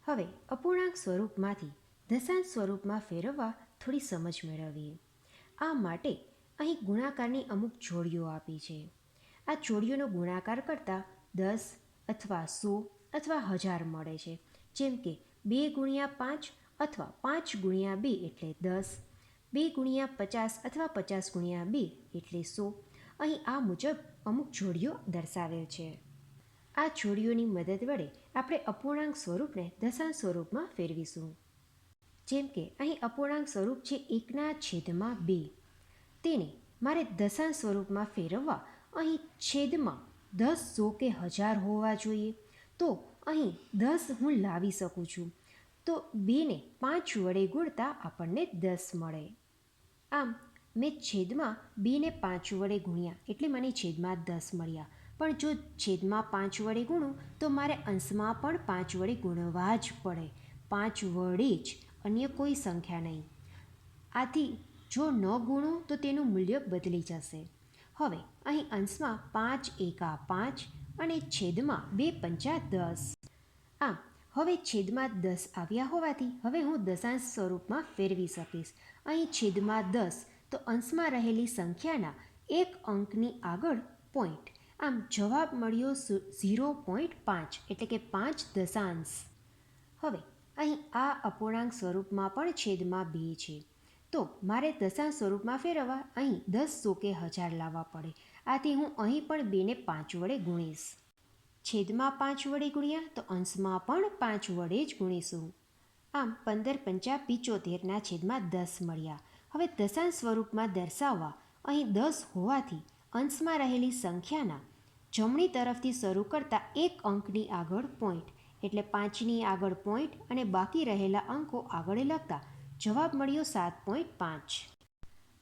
હવે અપૂર્ણાંક સ્વરૂપમાંથી દશાંશ સ્વરૂપમાં ફેરવવા થોડી સમજ મેળવીએ. આ માટે અહીં ગુણાકારની અમુક જોડીઓ આપી છે. આ જોડીઓનો ગુણાકાર કરતાં 10 અથવા 100 અથવા 1000 મળે છે. જેમ કે 2 ગુણ્યા 5 અથવા 5 ગુણ્યા 2 એટલે 10, 2 ગુણ્યા 50 અથવા 50 ગુણ્યા 2 એટલે 100. અહીં આ મુજબ અમુક જોડીઓ દર્શાવેલ છે. આ જોડીઓની મદદ વડે આપણે અપૂર્ણાંક સ્વરૂપને દશાંશ સ્વરૂપમાં ફેરવીશું. જેમ કે અહીં અપૂર્ણાંક સ્વરૂપ છે 1/2. તેને મારે દશાંશ સ્વરૂપમાં ફેરવવા અહીં છેદમાં 10, 100 કે 1000 હોવા જોઈએ. તો અહીં 10 હું લાવી શકું છું. તો 2ને 5 વડે ગુણતા આપણને 10 મળે. આમ મેં છેદમાં 2ને 5 વડે ગુણ્યા એટલે મને છેદમાં 10 મળ્યા. પણ જો છેદમાં 5 વડે ગુણું તો મારે અંશમાં પણ 5 વડે ગુણવા જ પડે. 5 વડે જ, અન્ય કોઈ સંખ્યા નહીં. આથી જો ન ગુણું તો તેનું મૂલ્ય બદલી જશે. હવે અહીં અંશમાં 5 એકા 5 અને છેદમાં 2 પંચા 10. આમ હવે છેદમાં 10 આવ્યા હોવાથી હવે હું દશાંશ સ્વરૂપમાં ફેરવી શકીશ. અહીં છેદમાં 10 તો અંશમાં રહેલી સંખ્યાના એક અંકની આગળ પોઈન્ટ. આમ જવાબ મળ્યો 0.5 એટલે કે 5 દશાંશ. હવે અહીં આ અપૂર્ણાંક સ્વરૂપમાં પણ છેદમાં 2 છે. તો મારે દશાંશ સ્વરૂપમાં ફેરવવા અહીં 10, 100 કે 1000 લાવવા પડે. આથી હું અહીં પણ 2ને 5 વડે ગુણીશ. છેદમાં 5 વડે ગુણ્યા તો અંશમાં પણ 5 વડે જ ગુણીશું. આમ 15 પંચા 75 છેદમાં 10 મળ્યા. હવે દશાંશ સ્વરૂપમાં દર્શાવવા અહીં 10 હોવાથી અંશમાં રહેલી સંખ્યાના જમણી તરફથી શરૂ કરતા એક અંકની આગળ પોઈન્ટ એટલે 5ની આગળ પોઈન્ટ અને બાકી રહેલા અંકો આગળ લખતા જવાબ મળ્યો 7.5.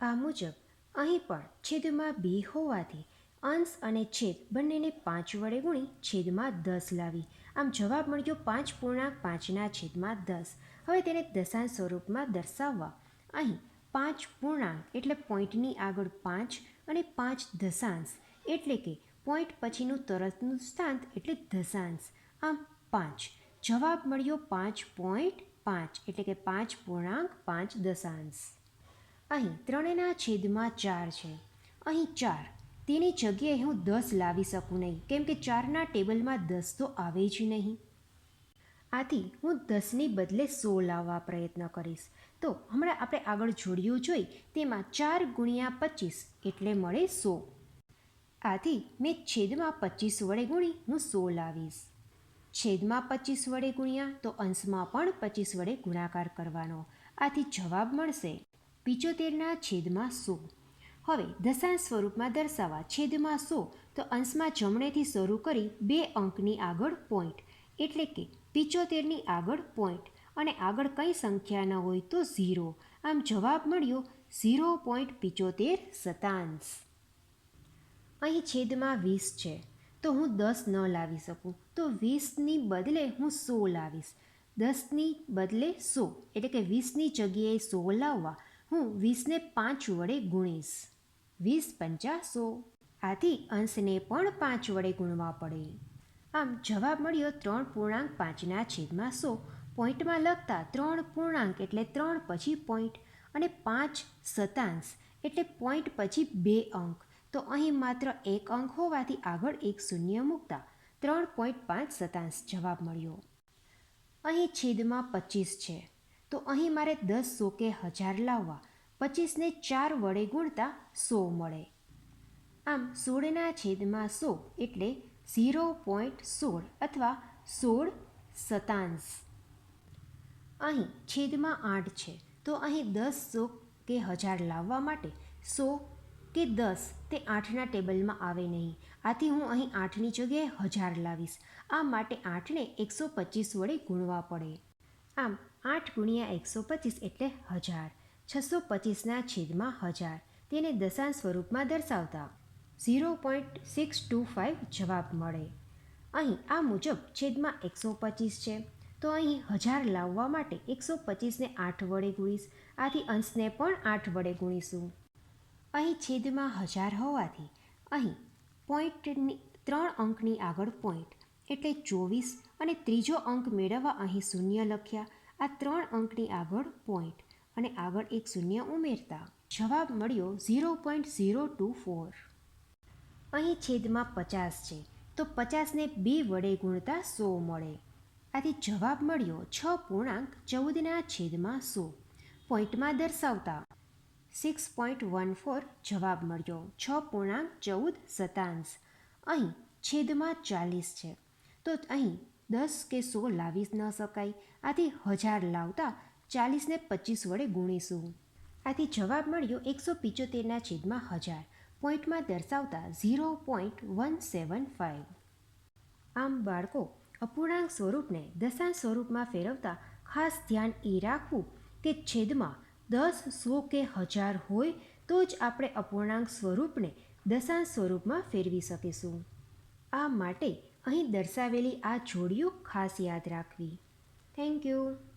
આ મુજબ અહીં પણ છેદમાં 2 હોવાથી અંશ અને છેદ બંનેને 5 વડે ગુણી છેદમાં 10 લાવી. આમ જવાબ મળ્યો 5.5 છેદમાં 10. હવે તેને દશાંશ સ્વરૂપમાં દર્શાવવા અહીં 5 પૂર્ણાંક એટલે પોઈન્ટની આગળ 5 અને 5 દશાંશ એટલે કે પોઈન્ટ પછીનું તરતનું સ્થાન એટલે દશાંશ. આમ 5. જવાબ મળ્યો 5.5 એટલે કે 5.5 દશાંશ. અહીં 3ના છેદમાં 4 છે. અહીં 4, તેની જગ્યાએ હું 10 લાવી શકું નહીં, કેમ કે 4ના ટેબલમાં 10 તો આવે જ નહીં. આથી હું 10ની બદલે 100 લાવવા પ્રયત્ન કરીશ. તો હમણાં આપણે આગળ જોડીઓ જોઈ તેમાં 4 ગુણ્યા 25 એટલે મળે 100. આથી મેં છેદમાં 25 વડે ગુણી હું 100 લાવીશ. છેદમાં 25 વડે ગુણ્યા તો અંશમાં પણ 25 વડે ગુણાકાર કરવાનો. આથી જવાબ મળશે 75 છેદમાં 100. હવે દશાંશ સ્વરૂપમાં દર્શાવવા છેદમાં 100 તો અંશમાં જમણેથી શરૂ કરી 2 અંકની આગળ પોઈન્ટ એટલે કે 75ની આગળ પોઈન્ટ અને આગળ કંઈ સંખ્યા ન હોય તો 0. આમ જવાબ મળ્યો 0.75 શતાંશ. અહીં છેદમાં 20 છે તો હું 10 ન લાવી શકું, તો 20ની બદલે હું 100 લાવીશ. 10ની બદલે 100 એટલે કે 20ની જગ્યાએ 100 લાવવા હું 20ને 5 વડે ગુણીશ. 20 પંચા 100. આથી અંશને પણ 5 વડે ગુણવા પડે. આમ જવાબ મળ્યો 3.5 છેદમાં 100. પોઈન્ટમાં લખતા 3 પૂર્ણાંક એટલે 3 પછી પોઈન્ટ અને 5 શતાંશ એટલે પોઈન્ટ પછી 2 અંક. તો અહીં માત્ર એક અંક હોવાથી આગળ એક શૂન્ય મૂકતા 3.5 શતાંશ જવાબ મળ્યો. અહીં છેદમાં 25 છે તો અહીં મારે 10, 100 કે 1000 લાવવા 25ને 4 વડે ગુણતા 100 મળે. આમ 16ના છેદમાં 100 એટલે 0.16 અથવા 16 શતાંશ. અહીં છેદમાં 8 છે તો અહીં 10, 100 કે 1000 લાવવા માટે 100 કે 10 તે 8ના ટેબલમાં આવે નહીં. આથી હું અહીં 8ની જગ્યાએ 1000 લાવીશ. આ માટે 8ને 125 વડે ગુણવા પડે. આમ 8 ગુણ્યા 125 એટલે 1000. 625ના છેદમાં 1000 તેને દશાંશ સ્વરૂપમાં દર્શાવતા 0.625 જવાબ મળે. અહીં આ મુજબ છેદમાં 125 છે તો અહીં 1000 લાવવા માટે 125ને 8 વડે ગુણીશ. આથી અંશને પણ 8 વડે ગુણીશું. અહીં છેદમાં 1000 હોવાથી અહીં પોઈન્ટની 3 અંકની આગળ પોઈન્ટ એટલે 24 અને ત્રીજો અંક મેળવવા અહીં શૂન્ય લખ્યા. આ 3 અંકની આગળ પોઈન્ટ અને આગળ એક શૂન્ય ઉમેરતા જવાબ મળ્યો 0.024. અહીં છેદમાં 50 છે તો 50ને 2 વડે ગુણતા 100 મળે. આથી જવાબ મળ્યો 6.14/100. પોઈન્ટમાં દર્શાવતા 6.14 જવાબ મળ્યો 6.14. અહીં છેદમાં 40 છે તો અહીં 10 કે 100 લાવી ન શકાય. આથી 1000 લાવતા 40ને 25 વડે ગુણીશું. આથી જવાબ મળ્યો 175/1000. પોઈન્ટમાં દર્શાવતા 0.175. આમ બાળકો, અપૂર્ણાંક સ્વરૂપને દશાંશ સ્વરૂપમાં ફેરવતા ખાસ ધ્યાન એ રાખવું કે છેદમાં 10, 100 કે 1000 હોય તો જ આપણે અપૂર્ણાંક સ્વરૂપને દશાંશ સ્વરૂપમાં ફેરવી શકીશું. આ માટે અહીં દર્શાવેલી આ જોડીઓ ખાસ યાદ રાખવી. Thank you.